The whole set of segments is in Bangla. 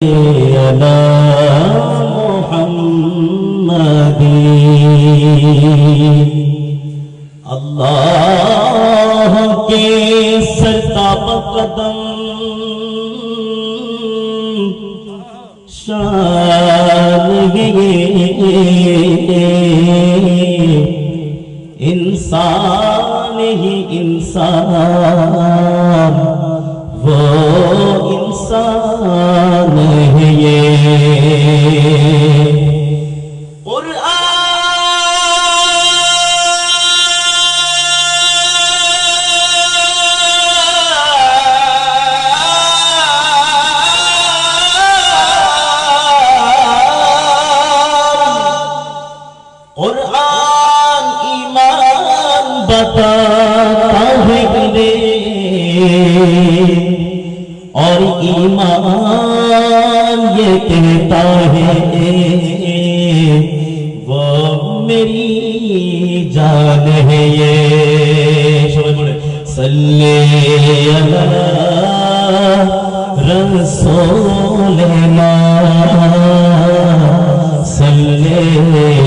على محمد اللہ کے سرتاب قدم شان انسان ہی انسان وہ انسان ہے یہ قرآن ایمان بتاتا ہے اور ایمان یہ کہتا ہے وہ میری جان ہے یہ شبہ بولے صلی اللہ رسولنا صلی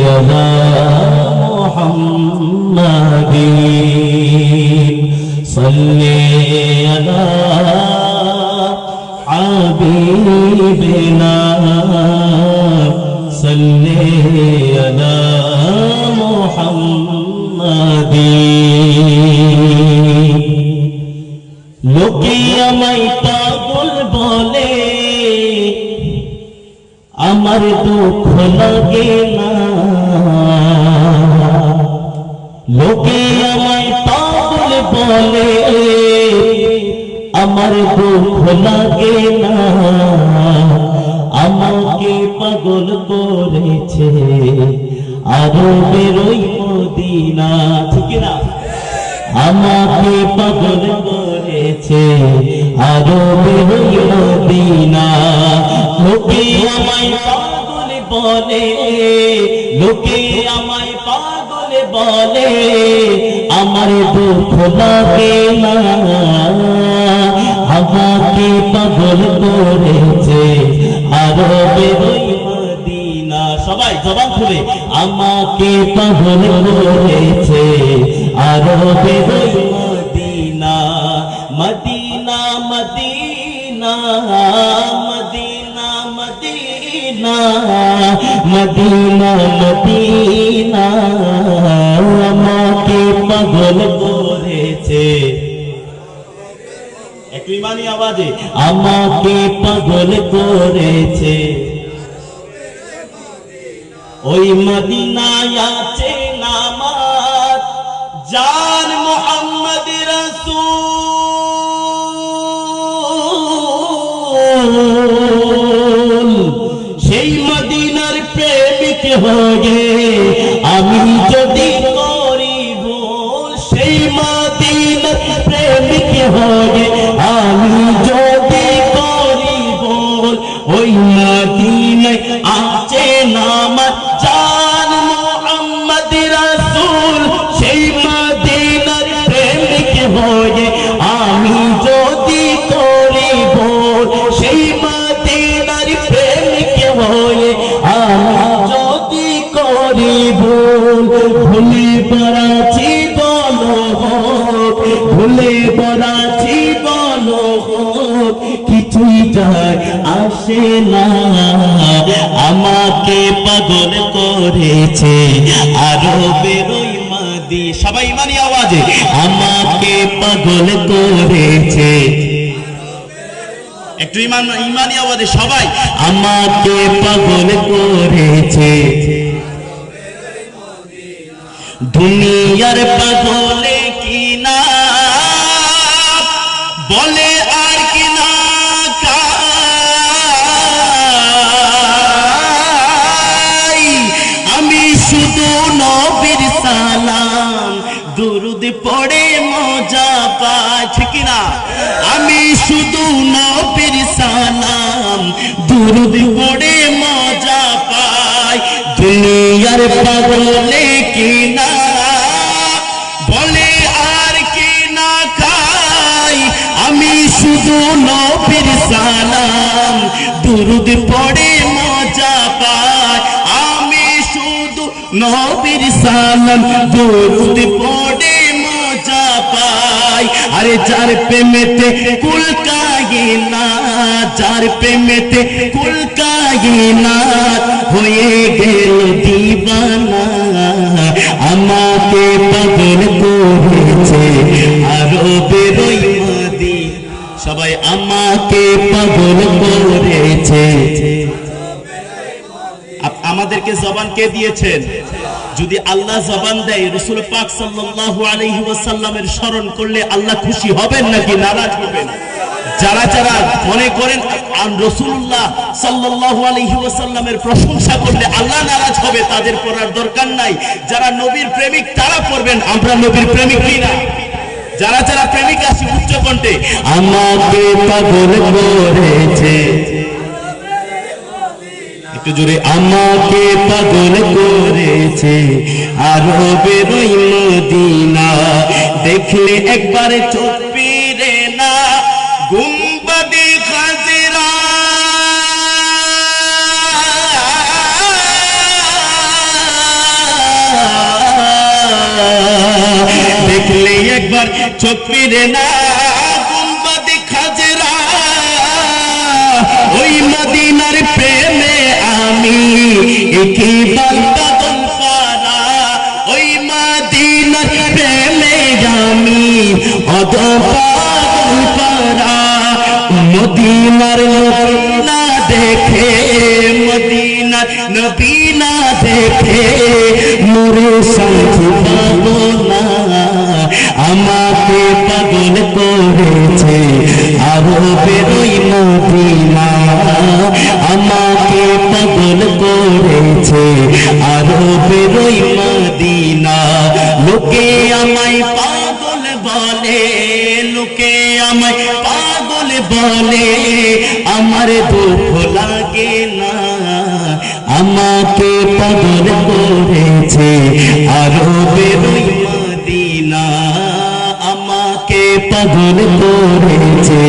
اللہ محمد صلی اللہ حبیبنا صلی اللہ محمد লোকে আমায় পাগল বলে আমার দুঃখ লাগে না লোকে আমায় পাগল বলে আমার দুঃখ লাগে না আমাকে পাগল করেছে আরবের ওই মদিনা ঠিক না আমাকে পাগল করেছে আরবের ওই মদিনা লোকে আমায় পাগল বলে লোকে আমায় পাগল বলে আমার দুঃখ লাগে না আমাকে পাগল করেছে আরবের ওই মদিনা সবাই জবান খুলে আমাকে পাগল করেছে আরবের ওই Medina Medina Medina Medina Medina Medina Medina আমাকে পাগল করেছে একটু ইমানি আওয়াজে আমাকে পাগল করেছে ওই মদিনায় আছে নামাজ জান মুহাম্মদ রাসূল সেই মদিনার প্রেমিক হয়ে আমি যদি করি ভুল সেই মদিনার প্রেমিক হয়ে আমি যদি করি ভুল ওই মদিনায় আছে নামাজ জান মুহাম্মদ রাসূল সেই মদিনার প্রেমিক হয়ে আমি যদি করি ভুল সেই মদিনার প্রেমিক হয়ে আমি যদি করি ভুল ভুলে পড়াছি বলো ভুলে পড়াছি বলো কিছুই যায় আসে না আমাকে পাগল করেছে আরবের ওই মদিনা সবাই ইমানি আওয়াজে আমাকে পাগল করেছে একটু ইমানি আওয়াজে সবাই আমাকে পাগল করেছে দুনিয়ার পাগলে কি না বলে আর কি না আমি শুধু নবীর সালাম দুরুদ পড়ে মজা পাই ঠিক না আমি শুধু নবীর সালাম দুরুদ পড়ে মজা পাই দুনিয়ার পাগলে কি না বলে আর কি না খাই আমি শুধু শুধু নবীর সালাম দুরুদ পড়ে মজা পাই আমি শুধু নবীর সালাম দুরুদ পড়ে মজা পাই আরে যার প্রেমেতে কুল কায়নাত যার প্রেমেতে কুল কায়নাত হয়ে গেল দিবানা আমাকে পাগল করেছে আরবের ওই মদিনা সবাই আমাকে পাগল করেছে আমাদেরকে জবান কে দিয়েছেন যদি আল্লাহ জবান দেয় রাসূল পাক সাল্লাল্লাহু আলাইহি ওয়াসাল্লামের স্মরণ করলে আল্লাহ খুশি হবেন নাকি নারাজ হবেন যারা যারা মনে করেন রাসূলুল্লাহ সাল্লাল্লাহু আলাইহি ওয়াসাল্লামের প্রশংসা করলে আল্লাহ নারাজ হবে তাদের পড়ার দরকার নাই যারা নবীর প্রেমিক তারা পড়বেন আমরা নবীর প্রেমিক কিনা যারা যারা প্রেমিক আছি উচ্চ কণ্ঠে আমাকে পাগল করেছে একটু জোরে আমাকে পাগল করেছে আরবের ওই মদিনা দেখলে একবারে চোখ ফিরে না গুম্বাদে খাজরা দেখলে একবার চোখ ফিরে না গুম্বাদে খাজরা ওই মদিনার প্রেমে আমি একবার পাগল পারা ওই মদিনার প্রেমে আমি পাগল পারা মদিনার নবী না দেখে মদিনার নবী না দেখে মোরে শান্তি পাবো না আমাকে পাগল করেছে আরবের ওই মদিনা আমাকে পাগল করেছে আরবের ওই মদিনা লোকে আমায় পাগল বলে লোকে আমায় পাগল বলে আমার দুঃখ লাগে না আমাকে পাগল করেছে আরবের ওই মদিনা আমাকে পাগল করেছে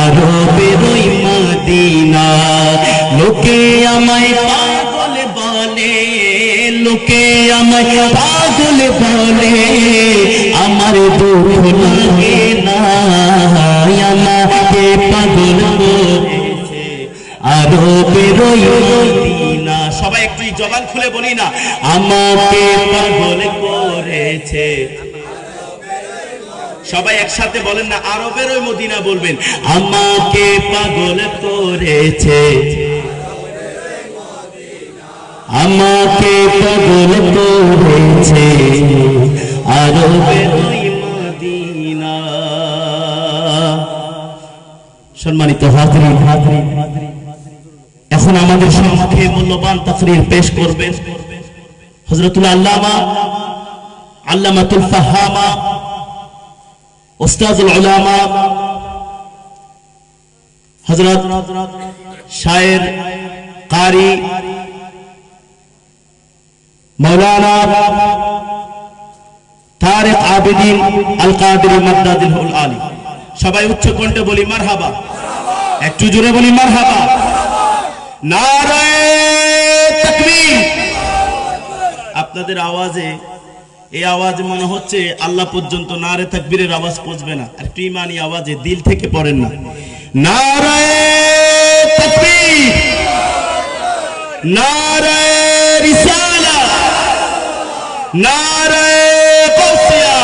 আরবের ওই মদিনা লোকে আমায় পাগল বলে লোকে আমায় পাগল বলে আমার দুঃখ লাগে না আমাকে পাগল করেছে আরবের ওই মদিনা সবাই একটু জবান খুলে বলি না আমাকে পাগল করেছে সবাই একসাথে বলেন না আরবের ওই মদিনা বলবেন আমাকে পাগল করেছে আমাকে পাগল করেছে আরবের ওই মদিনা সম্মানিত হাজরিন এখন আমাদের সম্মুখে মূল্যবান তাকরীর পেশ করবেন হযরতুল আল্লামা আল্লামাতুল ফাহামা উস্তাজুল উলামা হযরত শায়ের কারি মাওলানা তারিক আবিদিন আল কাদেরী মাদ্দাদিল আলী সবাই উচ্চ কণ্ঠে বলি মারহাবা একটু জোরে বলি মারহাবা নারায়ে তাকবীর আপনাদের আওয়াজে এই আওয়াজ মনে হচ্ছে আল্লাহ পর্যন্ত নারে তাকবীরের আওয়াজ পৌঁছবে না একটু ঈমানি আওয়াজে দিল থেকে পড়েন না নারায়ে তাকবীর নারায়ে রিসালাত নারায়ে গাউসিয়া